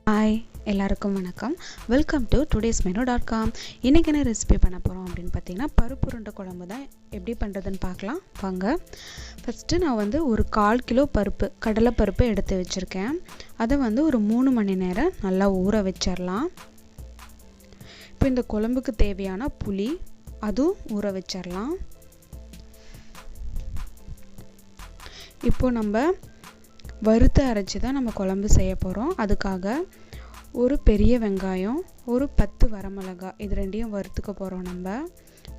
Hi எல்லாருக்கும் வணக்கம். Welcome to today'smenu.com. இன்றைக்கி என்ன ரெசிபி பண்ண போகிறோம் அப்படின்னு பார்த்தீங்கன்னா பருப்பு உருண்டை குழம்பு தான் எப்படி பண்ணுறதுன்னு பார்க்கலாம் வாங்க. ஃபஸ்ட்டு நான் ஒரு 1/4 கிலோ பருப்பு கடலைப்பருப்பு எடுத்து வச்சுருக்கேன். அதை ஒரு 3 மணி நேரம் நல்லா ஊற வச்சிடலாம். இப்போ இந்த குழம்புக்கு தேவையான புளி அதுவும் ஊற வச்சிடலாம். இப்போ நம்ம வறுத்து அரைச்சி தான் நம்ம குழம்பு செய்ய போகிறோம். அதுக்காக ஒரு பெரிய வெங்காயம், ஒரு 10 வரமிளகாய், இது ரெண்டையும் வறுத்துக்க போகிறோம். நம்ம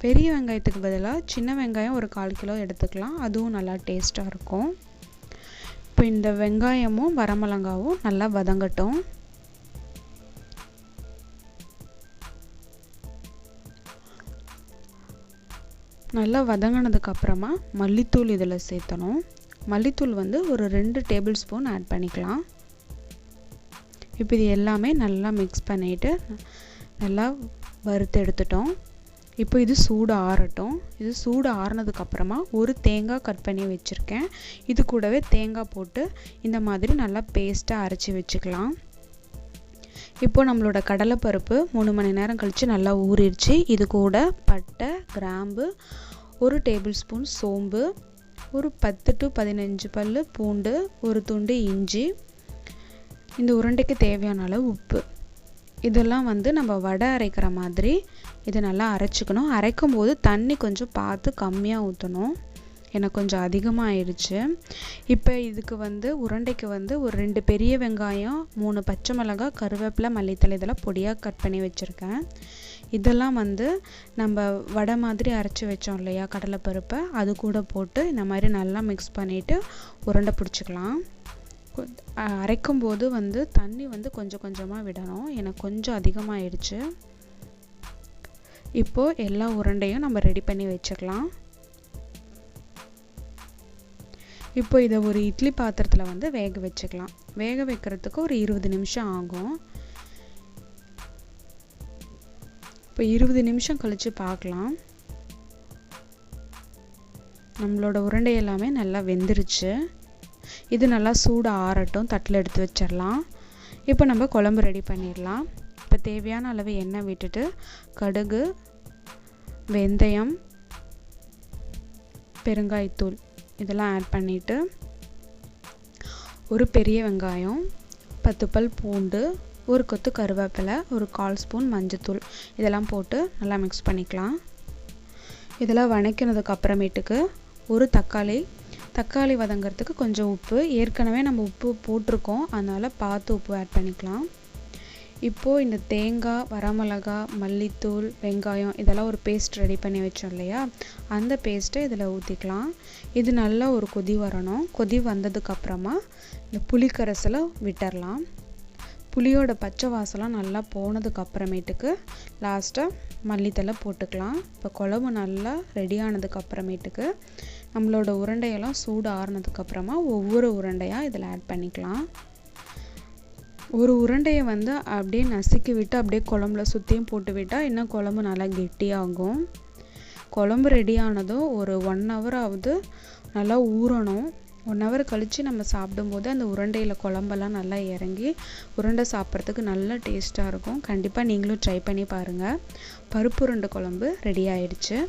பெரிய வெங்காயத்துக்கு பதிலாக சின்ன வெங்காயம் ஒரு 1/4 கிலோ எடுத்துக்கலாம், அதுவும் நல்லா டேஸ்ட்டாக இருக்கும். இப்போ இந்த வெங்காயமும் வரமிளகாவும் நல்லா வதங்கட்டும். நல்லா வதங்கினதுக்கப்புறமா மல்லித்தூள் இதில் சேர்த்தணும். மல்லித்தூள் ஒரு 2 டேபிள் ஸ்பூன் ஆட் பண்ணிக்கலாம். இப்போ இது எல்லாமே நல்லா மிக்ஸ் பண்ணிவிட்டு நல்லா வறுத்து எடுத்துட்டோம். இப்போ இது சூடு ஆறட்டும். இது சூடு ஆறுனதுக்கப்புறமா ஒரு தேங்காய் கட் பண்ணி வச்சுருக்கேன். இது கூடவே தேங்காய் போட்டு இந்த மாதிரி நல்லா பேஸ்ட்டாக அரைச்சி வச்சுக்கலாம். இப்போ நம்மளோட கடலைப்பருப்பு 3 மணி நேரம் கழித்து நல்லா ஊறிடுச்சு. இது கூட பட்டை, கிராம்பு, ஒரு டேபிள் ஸ்பூன் சோம்பு, ஒரு 10 to 15 பல்லு பூண்டு, ஒரு துண்டு இஞ்சி, இந்த உருண்டைக்கு தேவையான அளவு உப்பு, இதெல்லாம் நம்ம வடை அரைக்கிற மாதிரி இதை நல்லா அரைச்சிக்கணும். அரைக்கும் போது தண்ணி கொஞ்சம் பார்த்து கம்மியாக ஊற்றணும். எனக்கு கொஞ்சம் அதிகமாக ஆயிடுச்சு. இப்போ இதுக்கு உருண்டைக்கு ஒரு 2 பெரிய வெங்காயம், 3 பச்சை மிளகாய், கருவேப்பிலை, மல்லித்தலை இதெல்லாம் பொடியாக கட் பண்ணி வச்சுருக்கேன். இதெல்லாம் நம்ம வடை மாதிரி அரைச்சி வச்சோம் இல்லையா கடலைப்பருப்பை, அது கூட போட்டு இந்த மாதிரி நல்லா மிக்ஸ் பண்ணிவிட்டு உருண்டை பிடிச்சிக்கலாம். அரைக்கும் போது தண்ணி கொஞ்சம் கொஞ்சமாக விடணும். எனக்கு கொஞ்சம் அதிகமாகிடுச்சு. இப்போது எல்லா உருண்டையும் நம்ம ரெடி பண்ணி வச்சுக்கலாம். இப்போ இதை ஒரு இட்லி பாத்திரத்தில் வேக வச்சுக்கலாம். வேக வைக்கிறதுக்கு ஒரு 20 நிமிஷம் ஆகும். இப்போ 20 நிமிஷம் கழித்து பார்க்கலாம். நம்மளோட உருண்டை எல்லாமே நல்லா வெந்துருச்சு. இது நல்லா சூடு ஆறட்டும். தட்டில் எடுத்து வச்சிடலாம். இப்போ நம்ம குழம்பு ரெடி பண்ணிடலாம். இப்போ தேவையான அளவு எண்ணெய் விட்டுட்டு கடுகு, வெந்தயம், பெருங்காயத்தூள் இதெல்லாம் ஆட் பண்ணிவிட்டு ஒரு பெரிய வெங்காயம், 10 பல் பூண்டு, ஒரு கொத்து கருவேப்பிலை, ஒரு 1/4 ஸ்பூன் மஞ்சத்தூள் இதெல்லாம் போட்டு நல்லா மிக்ஸ் பண்ணிக்கலாம். இதெல்லாம் வதக்கினதுக்கு அப்புறமேட்டுக்கு ஒரு தக்காளி வதங்கிறதுக்கு கொஞ்சம் உப்பு, ஏற்கனவே நம்ம உப்பு போட்டிருக்கோம், அதனால் பார்த்து உப்பு ஆட் பண்ணிக்கலாம். இப்போது இந்த தேங்காய், வரமிளகாய், மல்லித்தூள், வெங்காயம் இதெல்லாம் ஒரு பேஸ்ட் ரெடி பண்ணி வச்சோம் இல்லையா, அந்த பேஸ்ட்டை இதில் ஊற்றிக்கலாம். இது நல்லா ஒரு கொதி வரணும். கொதி வந்ததுக்கப்புறமா இந்த புளிக்கரைசலை விட்டுடலாம். புளியோட பச்சை வாசலாம் நல்லா போனதுக்கு அப்புறமேட்டுக்கு லாஸ்ட்டாக மல்லித்தலை போட்டுக்கலாம். இப்போ குழம்பு நல்லா ரெடி ஆனதுக்கு அப்புறமேட்டுக்கு நம்மளோட உருண்டையெல்லாம் சூடு ஆறுனதுக்கப்புறமா ஒவ்வொரு உருண்டையாக இதில் ஆட் பண்ணிக்கலாம். ஒரு உருண்டையை அப்படியே நசுக்கி விட்டு அப்படியே குழம்புல சுற்றியும் போட்டு விட்டால் இன்னும் குழம்பு நல்லா கெட்டியாகும். குழம்பு ரெடி ஆனதும் ஒரு 1 hour ஆகுது நல்லா ஊறணும். 1 hour கழித்து நம்ம சாப்பிடும்போது அந்த உருண்டையில் குழம்பெல்லாம் நல்லா இறங்கி உருண்டை சாப்பிட்றதுக்கு நல்லா டேஸ்ட்டாக இருக்கும். கண்டிப்பாக நீங்களும் ட்ரை பண்ணி பாருங்கள். பருப்பு உருண்டை குழம்பு ரெடி ஆயிடுச்சு.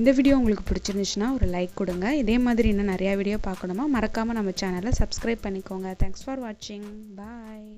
இந்த வீடியோ உங்களுக்கு பிடிச்சிருந்துச்சுன்னா ஒரு லைக் கொடுங்க. இதே மாதிரி இன்னும் நிறையா வீடியோ பார்க்கணுமா மறக்காமல் நம்ம சேனலை சப்ஸ்கிரைப் பண்ணிக்கோங்க. தேங்க்ஸ் ஃபார் வாட்சிங். பாய்.